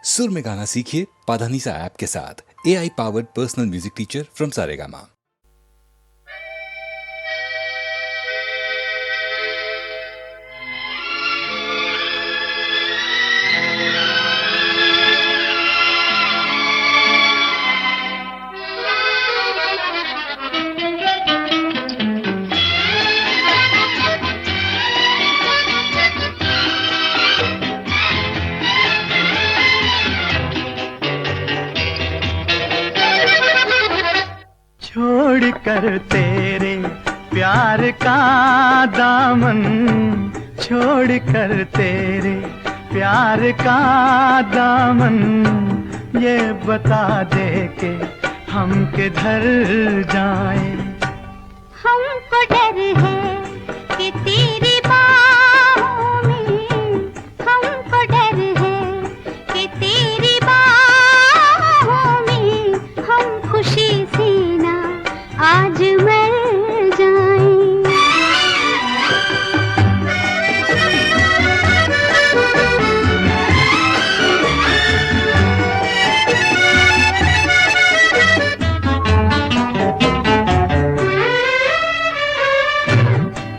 सुर में गाना सीखिए पाधानीसा ऐप के साथ। AI powered personal music teacher from Saregama. छोड़ कर तेरे प्यार का दामन, छोड़ कर तेरे प्यार का दामन, ये बता दे के हम किधर जाएं। हमको डर है कि तेरी बाहों में, हमको डर है कि तेरी बाहों में हम खुशी से ना आज मर जाएं।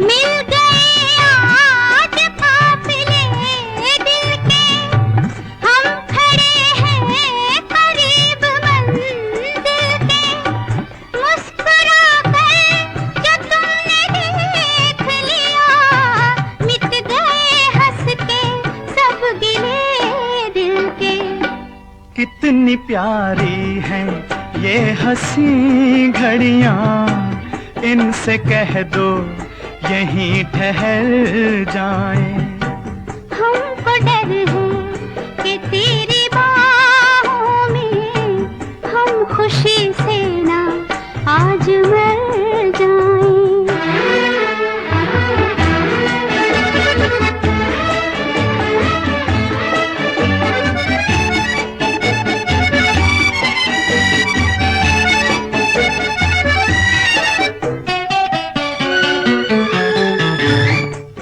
मिल गए आज काफिले दिल के, हम खड़े हैं करीब मंजिल के। मुस्कुरा कर जो तुमने देख लिया, मिट गए हंस के सब गिले दिल के। कितनी प्यारी हैं ये हंसी घड़ियां, इनसे कह दो यहीं ठहर जाएं। हमको डर है कि तेरी बाहों में हम खुशी से ना आज मर जाएं।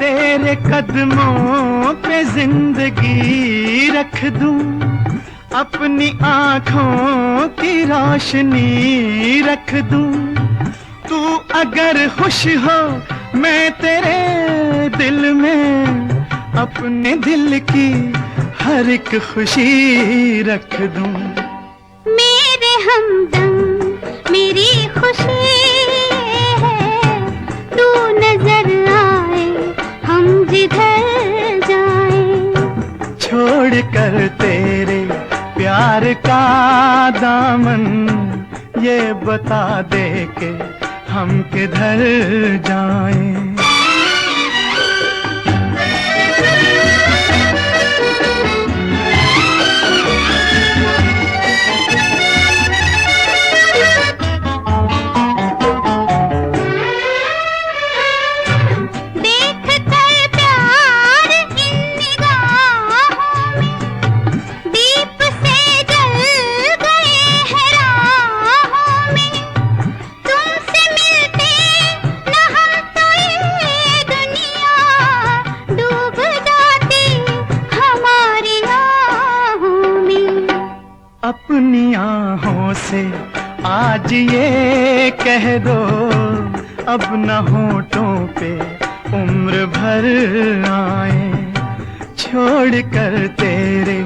तेरे कदमों पे जिंदगी रख दूं, अपनी आँखों की रोशनी रख दूं। तू अगर खुश हो मैं तेरे दिल में अपने दिल की हर एक खुशी रख दूं। मेरे हमदम मेरी खुशी है, तू नजर आए हम जिधर जाएं। छोड़ कर तेरे प्यार का दामन, ये बता दे के हम किधर जाएं। देख कर प्यार इन निगाहों में, दीप से जल गए हैं राहों में। तुमसे मिलते न हम तो ये दुनिया डूब जाती हमारी आहों में। अपनी आहों से आज ये कह दो, अब न होठों पे उम्र भर आए। छोड़ कर तेरे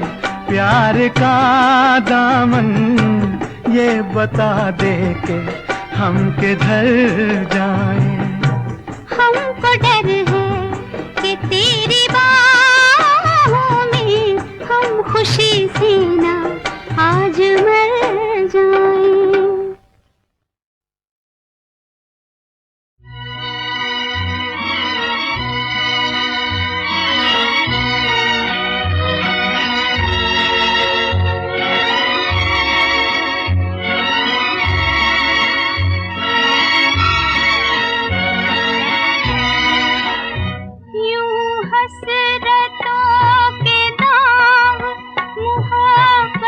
प्यार का दामन, ये बता दे के हम किधर जाएं। हमको डर है कि तेरी बाहों में हम खुशी से ना आज मर जाएं। यूं हसरतों के दाग मुहाबत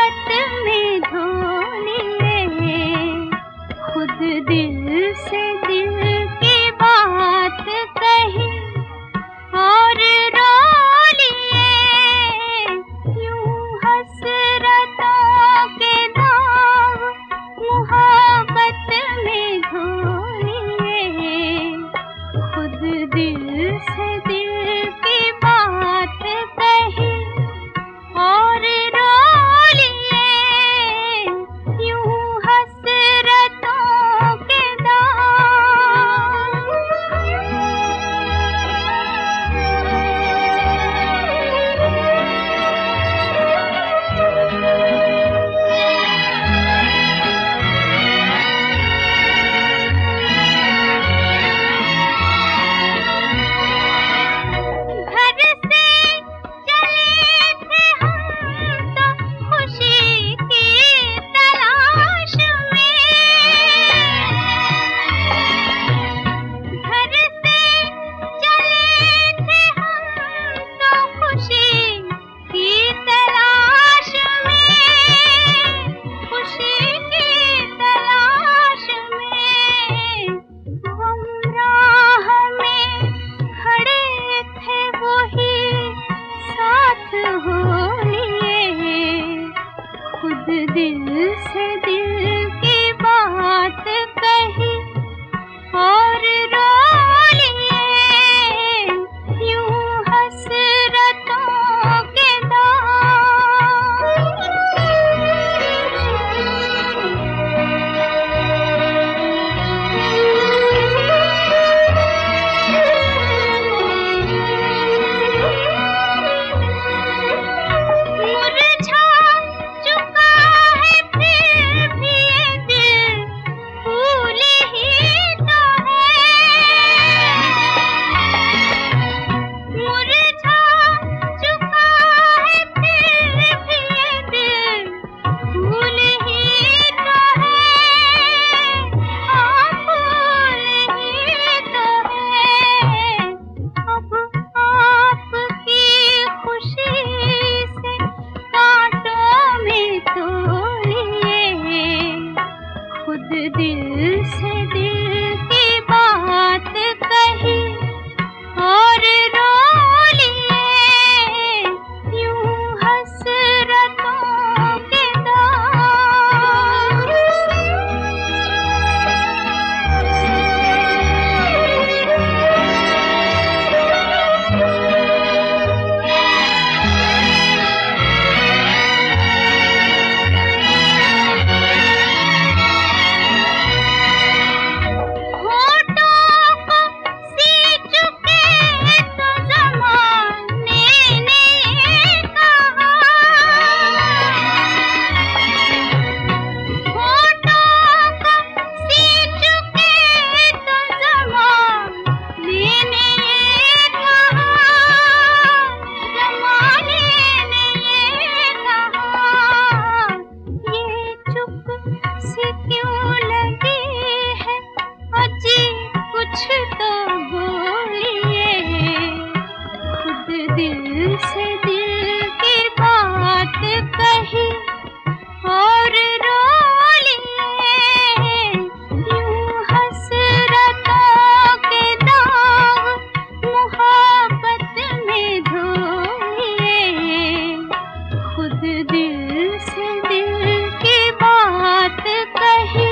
दिल से दिल की बात कही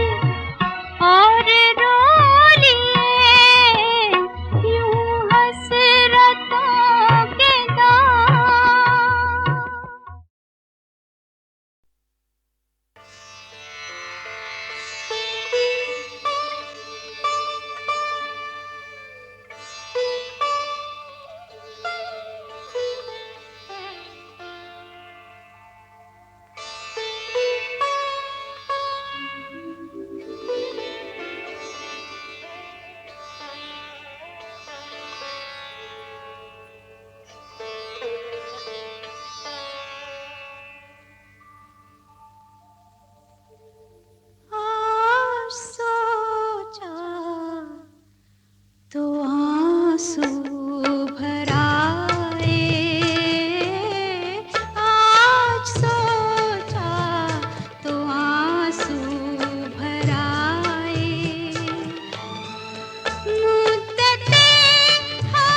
और रो लिए यूं हसरतों के दाग। आज सोचा तो आंसू भर आए, आज सोचा तो आंसू भर आए। मुद्दतें हो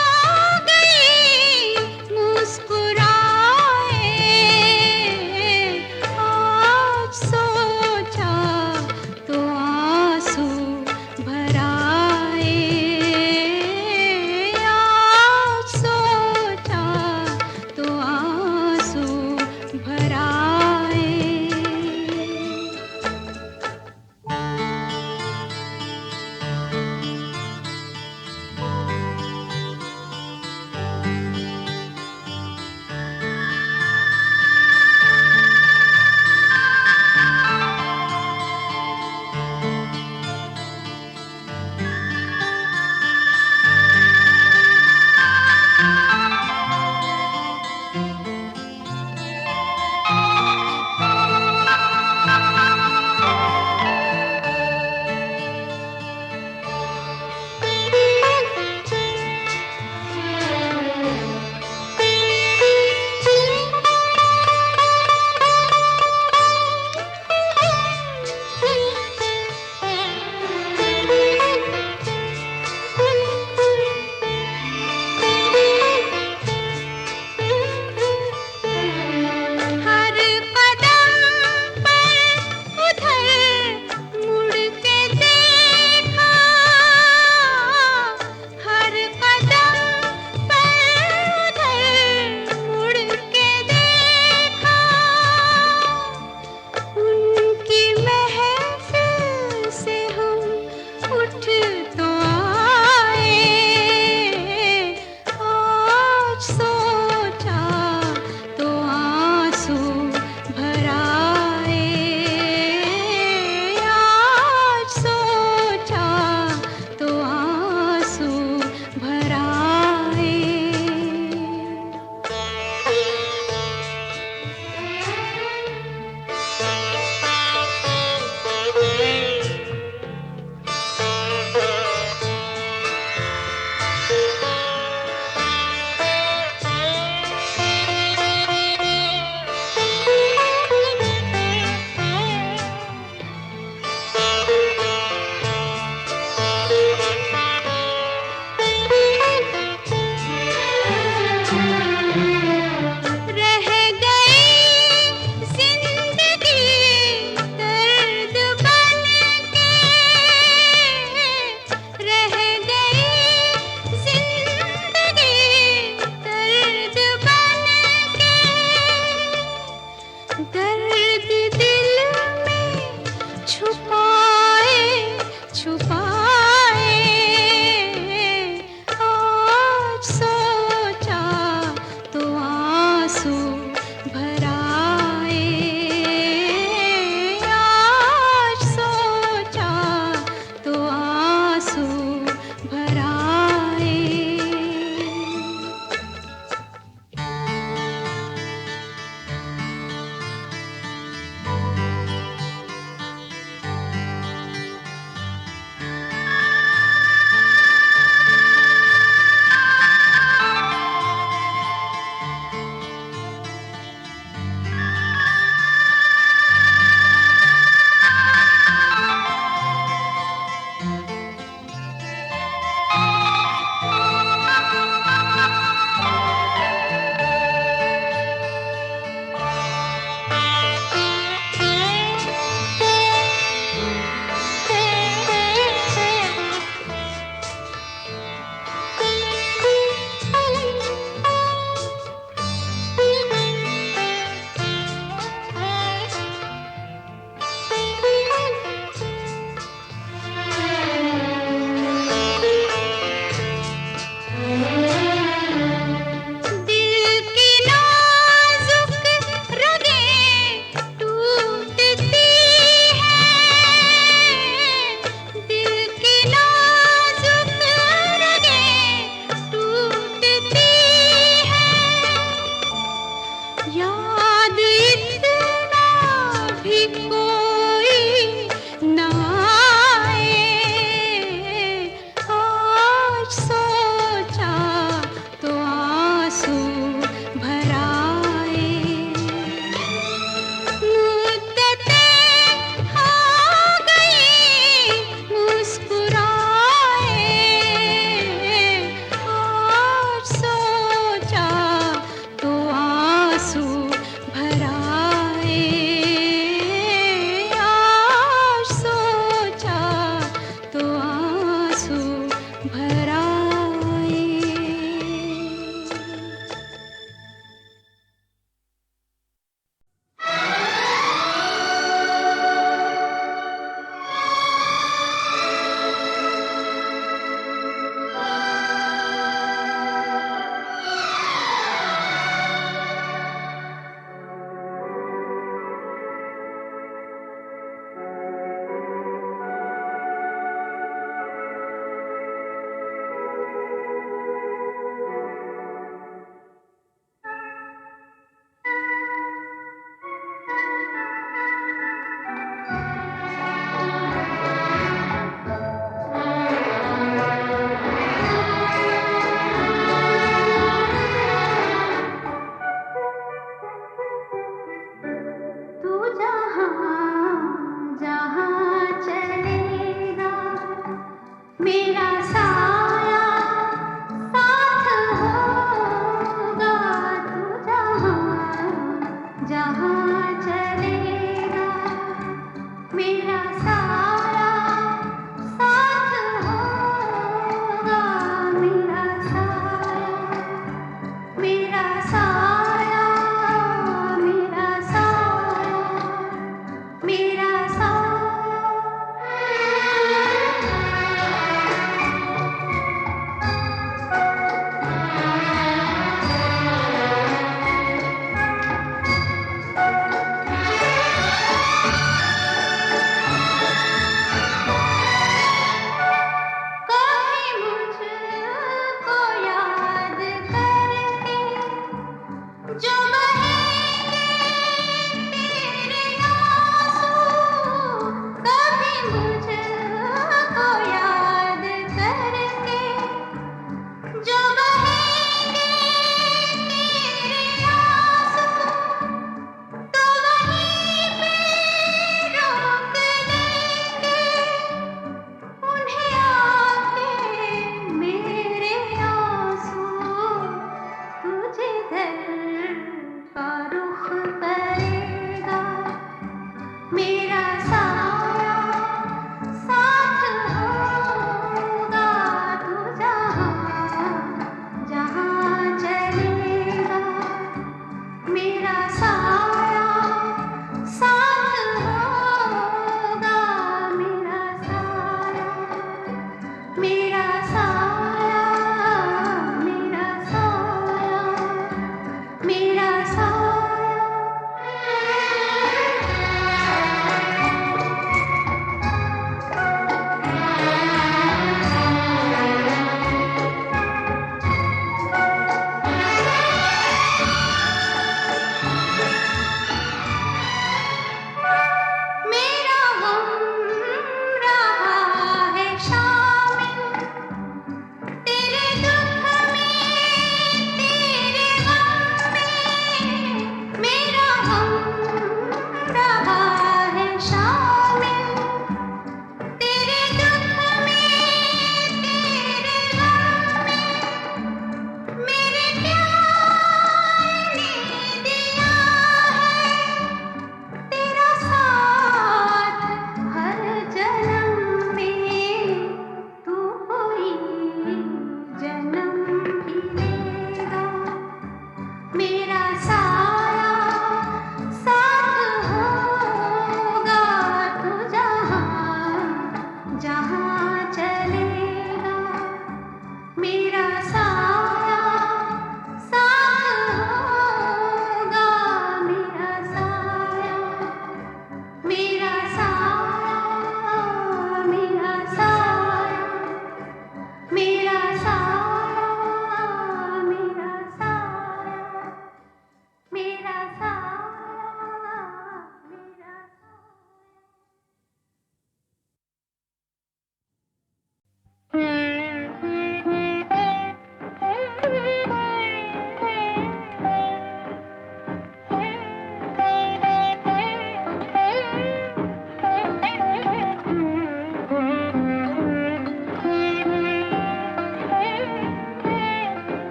गई मुस्कुराए, आज सोचा तो आंसू भर आए, आज सोचा तो आंसू भर आए। हर कदम पर उधर मुड़ के देखा, हर कदम पर उधर मुड़ के देखा। उनकी महफिल से हम उठ तो आए, आज सोचा तो आंसू भर आए, आज सोचा तो आंसू भर आए। रह गई जिंदगी दर्द बन के, रह गई जिंदगी दर्द बन के। दर्द दिल में छुपाए छुपाए, आज सोचा तो आंसू भर आए, आज सोचा तो आंसू भर आए।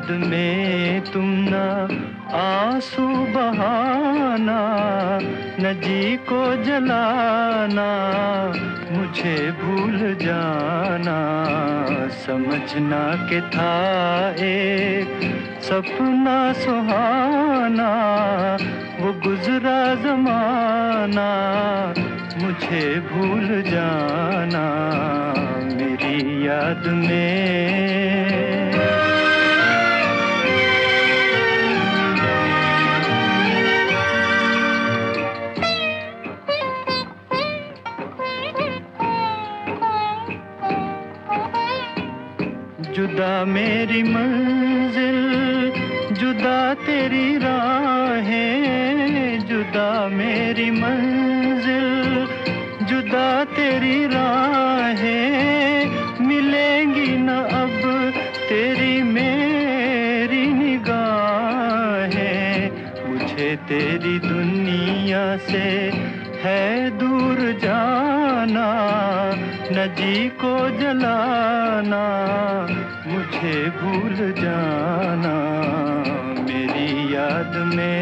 याद में तुम ना आंसू बहाना, न जी को जलाना, मुझे भूल जाना। समझना के था एक सपना सुहाना, वो गुजरा ज़माना, मुझे भूल जाना मेरी याद में। जुदा मेरी मंजिल, जुदा तेरी राहें, जुदा मेरी मंजिल, जुदा तेरी राहें, मिलेंगी न अब तेरी मेरी निगाहें। मुझे तेरी दुनिया से है दूर जाना, न जी को जलाना, मुझे भूल जाना मेरी याद में।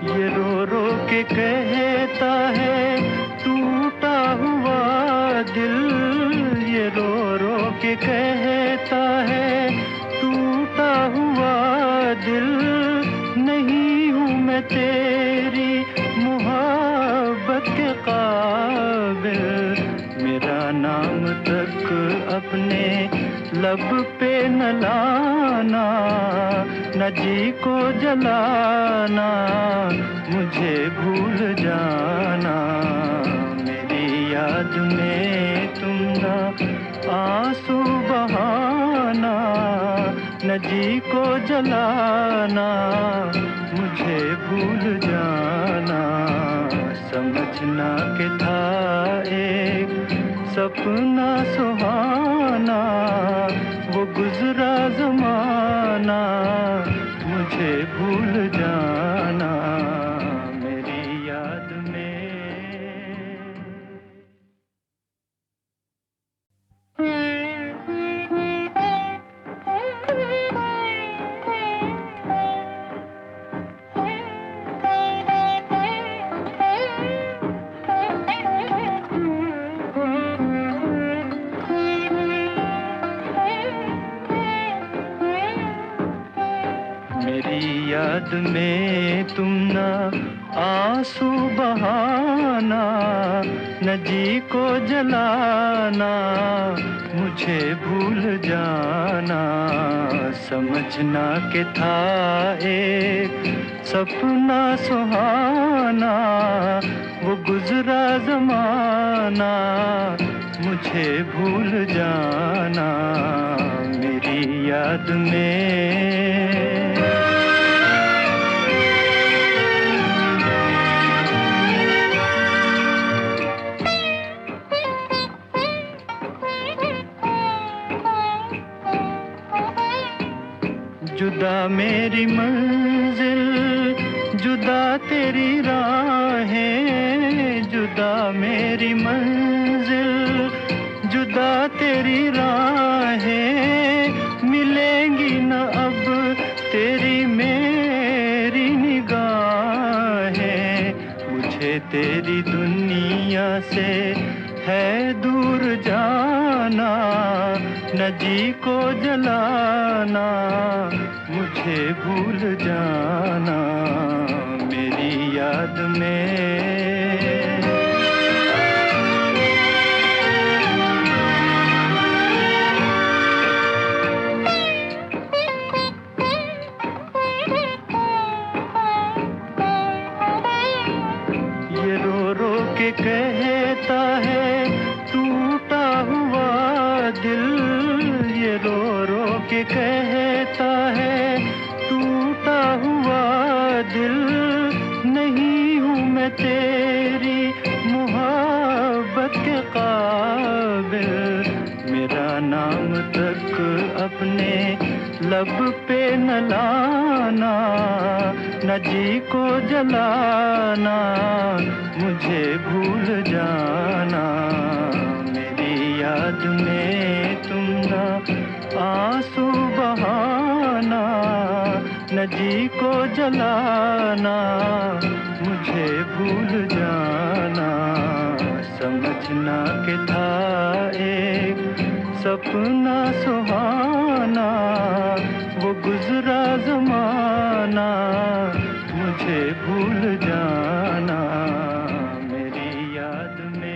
ये रो रो के कहता है टूटा हुआ दिल, ये रो रो के कहता है टूटा हुआ दिल। नहीं हूँ मैं तेरी मोहब्बत के काबिल, मेरा नाम तक अपने लब पे न लाना, न जी को जलाना, मुझे भूल जाना मेरी याद में तुम ना आंसू बहाना, न जी को जलाना, मुझे भूल जाना। समझना के था एक सपना सुहाना, वो गुजरा ज़माना, मुझे भूल जाना मेरी याद में। मेरी याद में तुम ना आंसू बहाना, न जी को जलाना, मुझे भूल जाना। समझना के था एक सपना सुहाना, वो गुजरा ज़माना, मुझे भूल जाना मेरी याद में। जुदा मेरी मंजिल, जुदा तेरी राहें, जुदा मेरी मंजिल, जुदा तेरी राहें, मिलेंगी न अब तेरी मेरी निगाहें। मुझे तेरी दुनिया से है दूर जाना, न जी को जलाना, मुझे भूल जाना मेरी याद में। ये रो रो के कहता है टूटा हुआ दिल, ये रो रो के कहता है टूटा हुआ दिल। नहीं हूँ मैं तेरी मोहब्बत के काबिल, मेरा नाम तक अपने लब पे न लाना, न जी को जलाना, मुझे भूल जाना। मेरी याद में तुम ना आंसू बहाना, न जी को जलाना, मुझे भूल जाना। समझना कि था एक सपना सुहाना, वो गुजरा ज़माना, मुझे भूल जाना मेरी याद में।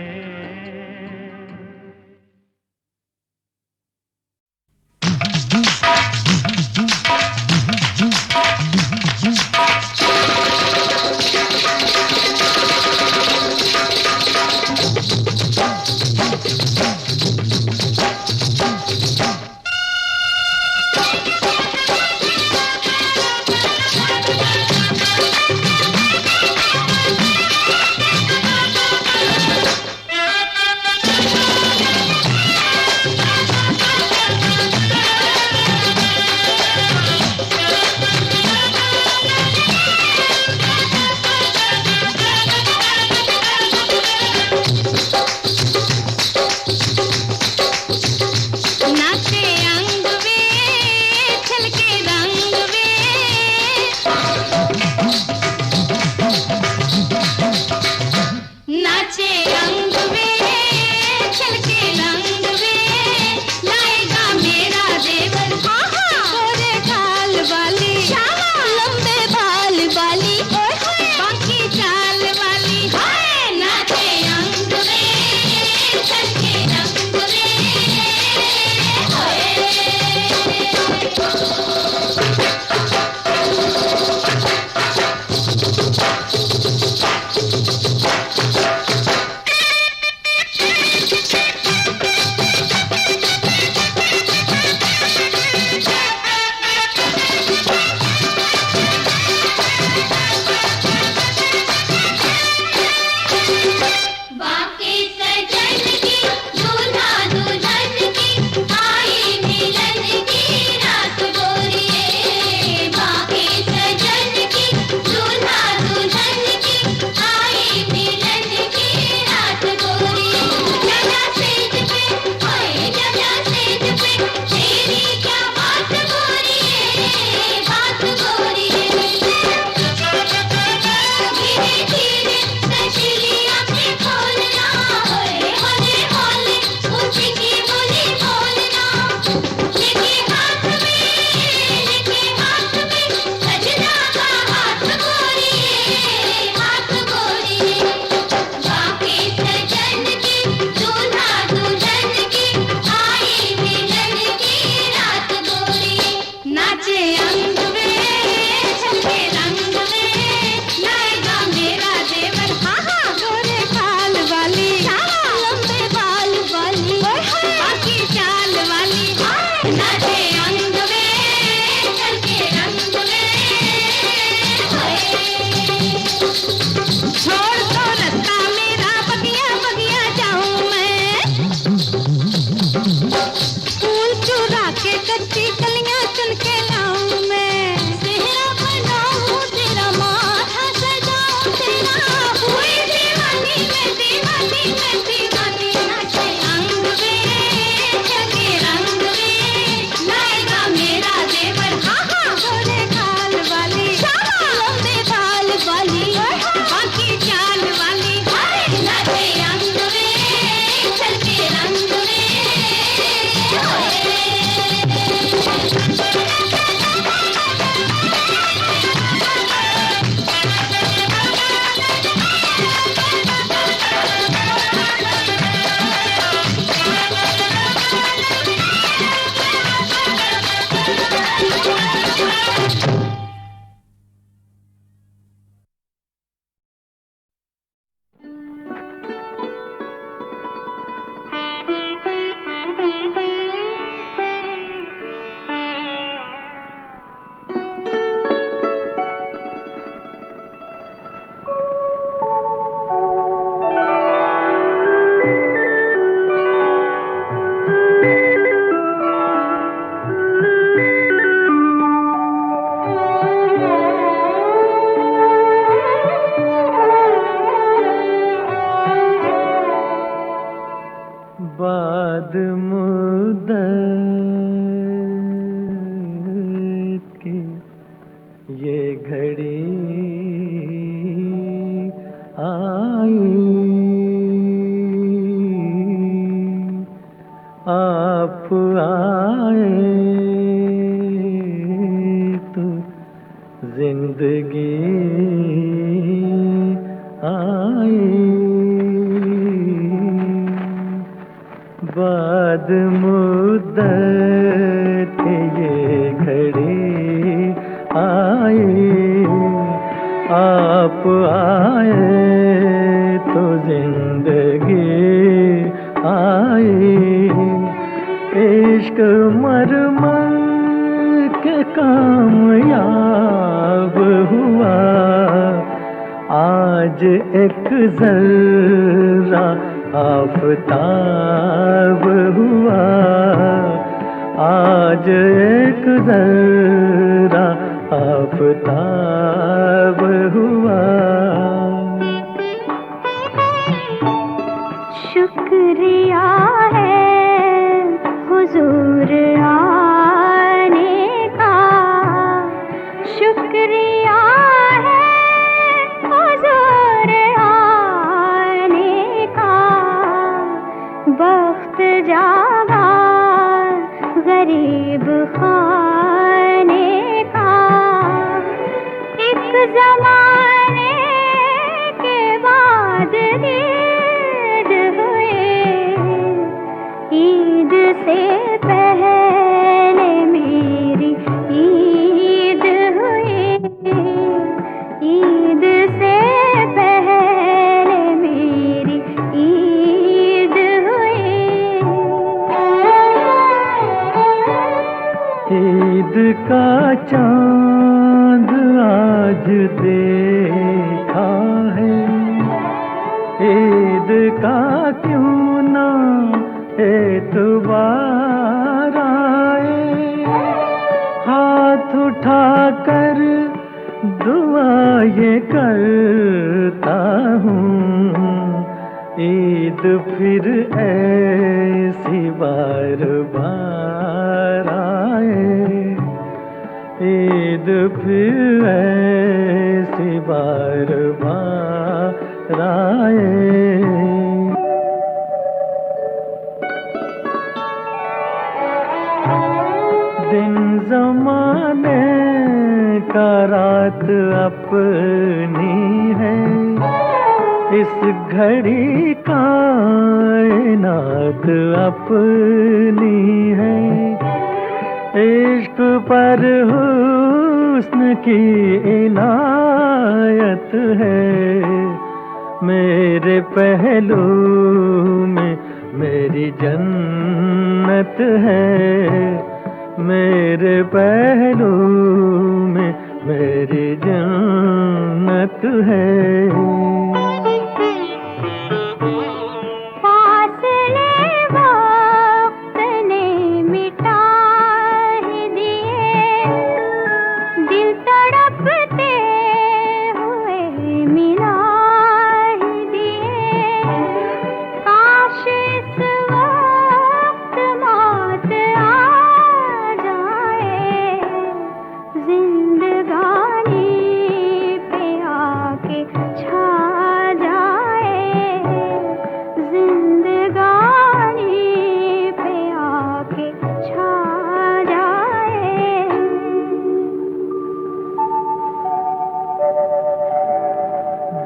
बाद मुद्दत के ये घड़ी आए, आप आए तो जिंदगी आए। इश्क मरमर के कामयाब हुआ, आज एक जर्रा आफताब हुआ, आज एक जर्रा आफताब हुआ। शुक्रिया है हुजूर आने का, शुक्रिया है हुजूर आने का। वक्त जागा गरीब खाने का, एक जमाने के बाद ईद हुए, ईद से पहले मेरी ईद हुई, ईद से पहले मेरी ईद हुई। ईद का चांद आज देखा है, ईद का क्यों ना एतबार आए। हाथ उठाकर दुआ ये करता हूँ, ईद फिर ऐसी बार बार आए, ईद फिर ऐसी बार बार आए। दिन ज़माने का रात अपनी है, इस घड़ी कायनात अपनी है। इश्क पर हुस्न की इनायत है, मेरे पहलू में मेरी जन्नत है, मेरे पहलू में मेरी जन्नत है।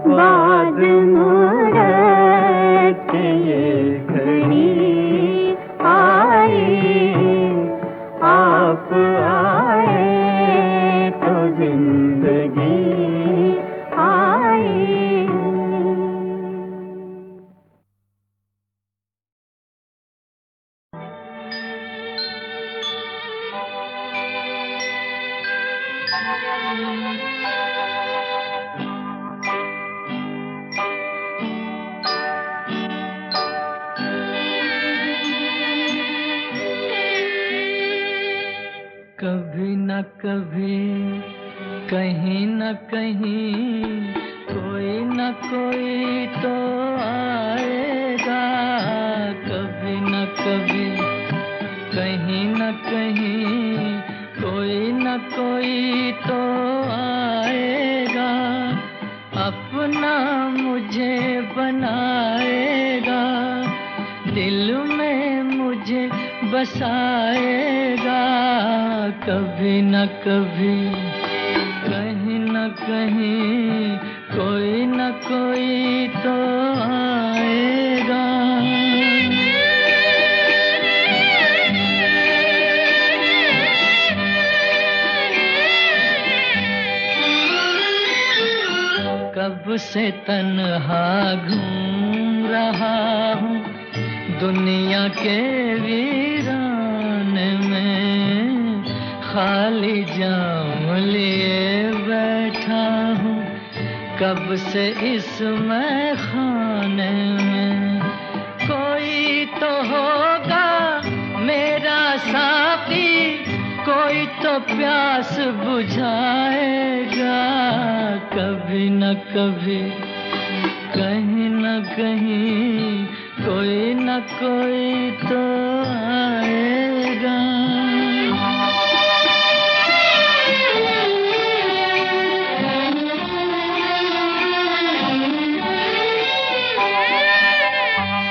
बाद मुराद के ये घड़ी आई, आप आए तो जिंदगी आई। कभी न कभी कहीं न कहीं कोई न कोई तो आएगा, कभी न कभी कहीं न कहीं कोई न कोई तो आएगा, अपना मुझे बनाएगा, दिल में मुझे बसाएगा, कभी न कभी कहीं न कहीं कोई न कोई तो आएगा। कब से तन्हा घूम रहा हूँ दुनिया के वीराने में, खाली जाम लिए बैठा हूँ कब से इस मैखाने में। कोई तो होगा मेरा साथी, कोई तो प्यास बुझाएगा कभी न कभी, कहीं न कहीं कोई न कोई तो आएगा।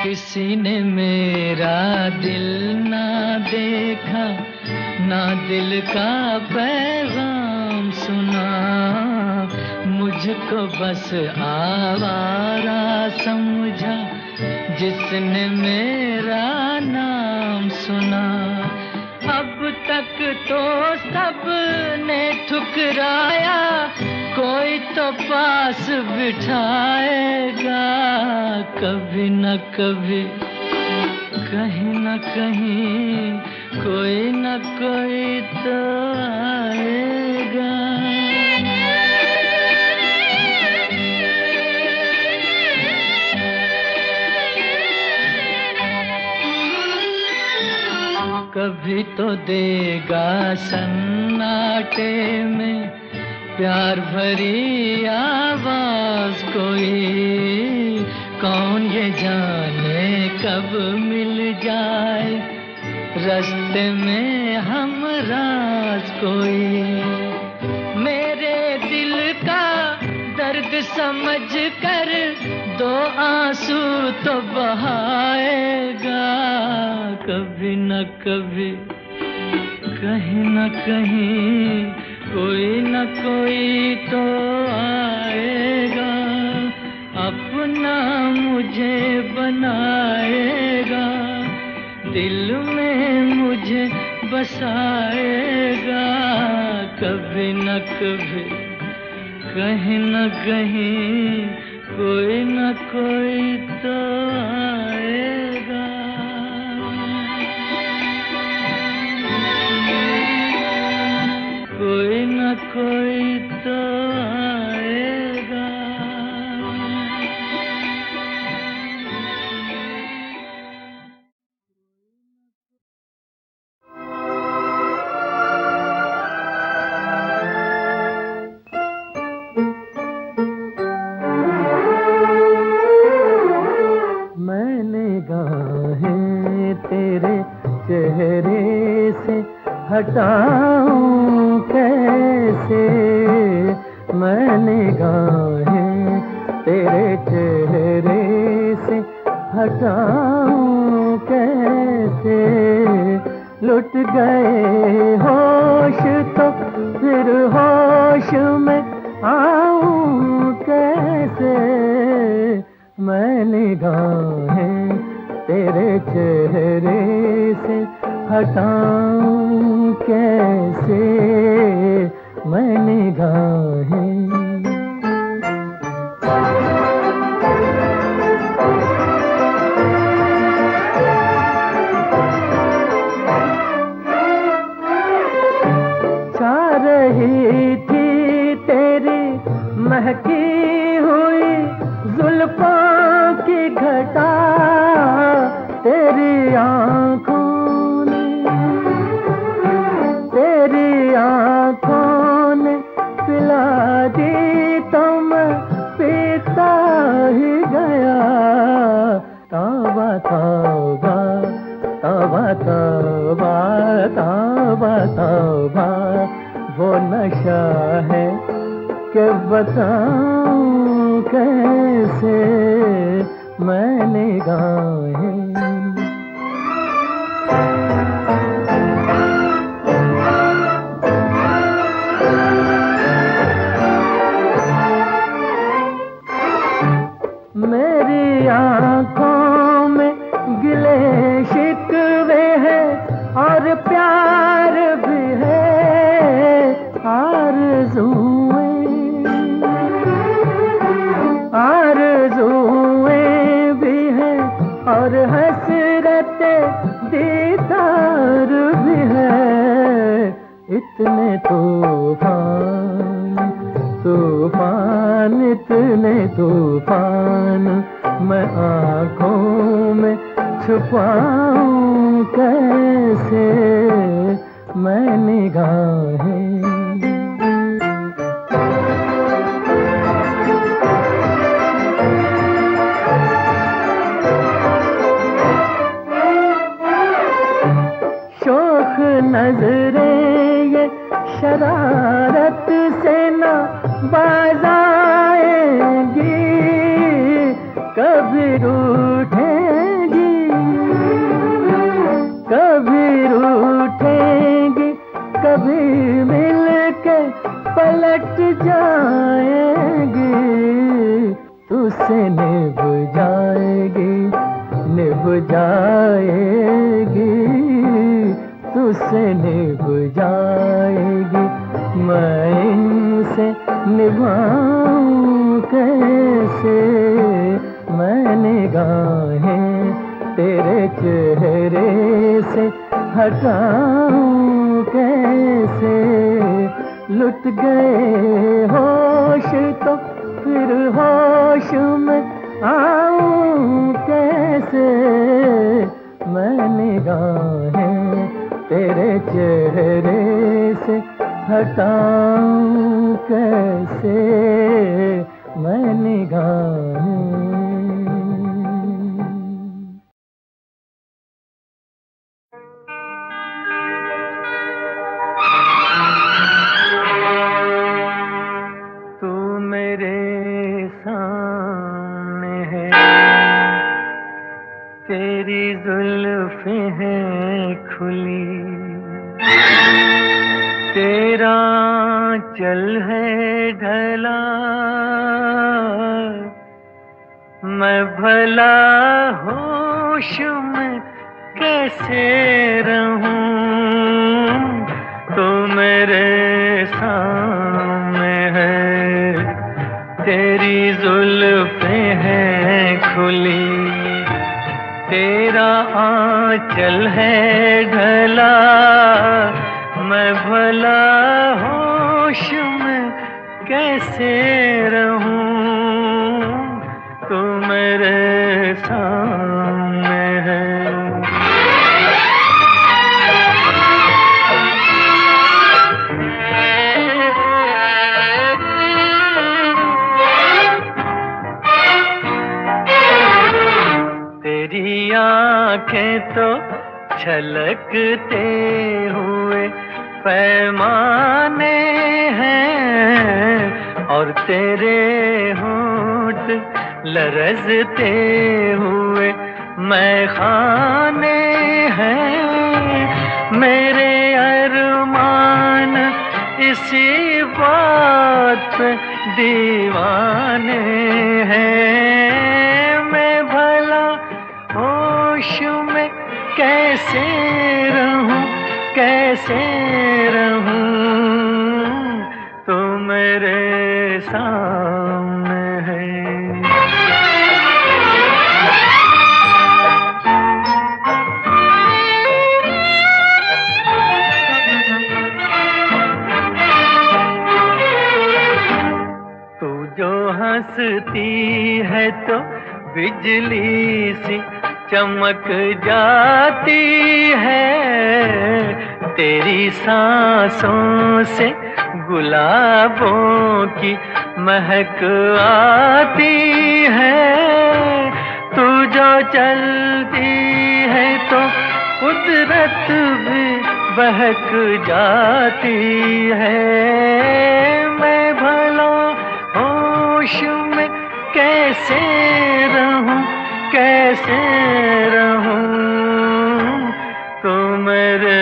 किसी ने मेरा दिल ना देखा, ना दिल का पैगाम सुना, मुझको बस आवारा समझा जिसने मेरा नाम सुना। अब तक तो सबने ठुकराया, कोई तो पास बिठाएगा कभी न कभी, कहीं न कहीं कोई न कोई तो आएगा। कभी तो देगा सन्नाटे में प्यार भरी आवाज कोई, कौन ये जाने कब मिल जाए रास्ते में हम राज कोई। मेरे दिल का दर्द समझ कर दो आंसू तो बहाएगा कभी न कभी, कहीं न कहीं कोई न कोई तो आएगा, अपना मुझे बनाएगा, दिल में मुझे बसाएगा कभी न कभी, कहीं न कहीं कोई न कोई तो आएगा। कोई न कोई तो आएगा। मैंने गाहें तेरे चेहरे से हटाऊं कैसे, मैंने गाहें तेरे चेहरे से हटाऊं कैसे। लुट गए होश तो फिर होश में आऊं कैसे, मैंने गाहें तेरे चेहरे से हटाऊं कैसे, मैंने गाहें। छा रही थी तेरी महकी हुई जुल्फों की घटा, तेरी आँखों ने, तेरी आँखों ने पिला दी तो मैं पीता ही गया। तौबा तौबा तौबा तौबा तौबा तौबा, वो नशा है कि बताऊं कैसे, मैंने गाहें। मेरी आँखों में गिले शिकवे हैं और प्यार भी है, आरज़ूएं इतने तूफान तूफान इतने तूफान मैं आँखों में छुपाऊं कैसे मैं निगाहें। शोख नजरें ये शरारत से न बाज आएंगी, कभी रूठेंगी कभी रूठेंगी, कभी मिल के पलट जाएंगी, तुझसे निभ जाएगी तुझसे निभ जाएगी। मैं इनसे निभाऊं कैसे मैं निगाहें तेरे चेहरे से हटाऊं कैसे। लुट गए होश तो फिर होश में आऊं कैसे मैं निगाहें तेरे चेहरे से हटाऊं कैसे मैं निगाहें। तू मेरे सामने है, तेरी जुल्फें हैं खुली, तेरा चल है ढला, मैं भला होश में कैसे रहूं। तो मेरे सामने है, तेरी जुल्फें हैं खुली, तेरा आंचल है ढला, मैं भला होश में कैसे रहूं। तू मेरे सामने है। तेरी आँखें तो छलकते हुए पैमाने हैं, और तेरे होंठ लरजते हुए मैखाने हैं। मेरे अरमान इसी बात पे दीवाने हैं। मैं भला होश में कैसे रहूं, कैसे रहूं। तो मेरे सामने है। तू जो हंसती है तो बिजली सी चमक जाती है, तेरी सांसों से गुलाबों की महक आती है। तू जो चलती है तो कुदरत भी बहक जाती है। मैं भला होश में कैसे रहूं, कैसे रहूं। तो मेरे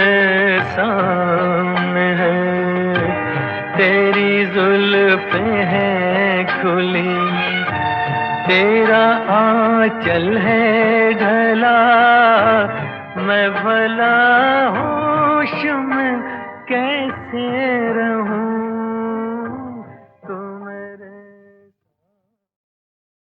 सामने है, तेरी जुल्फें हैं खुली, तेरा आंचल है ढला, मैं भला होश में कैसे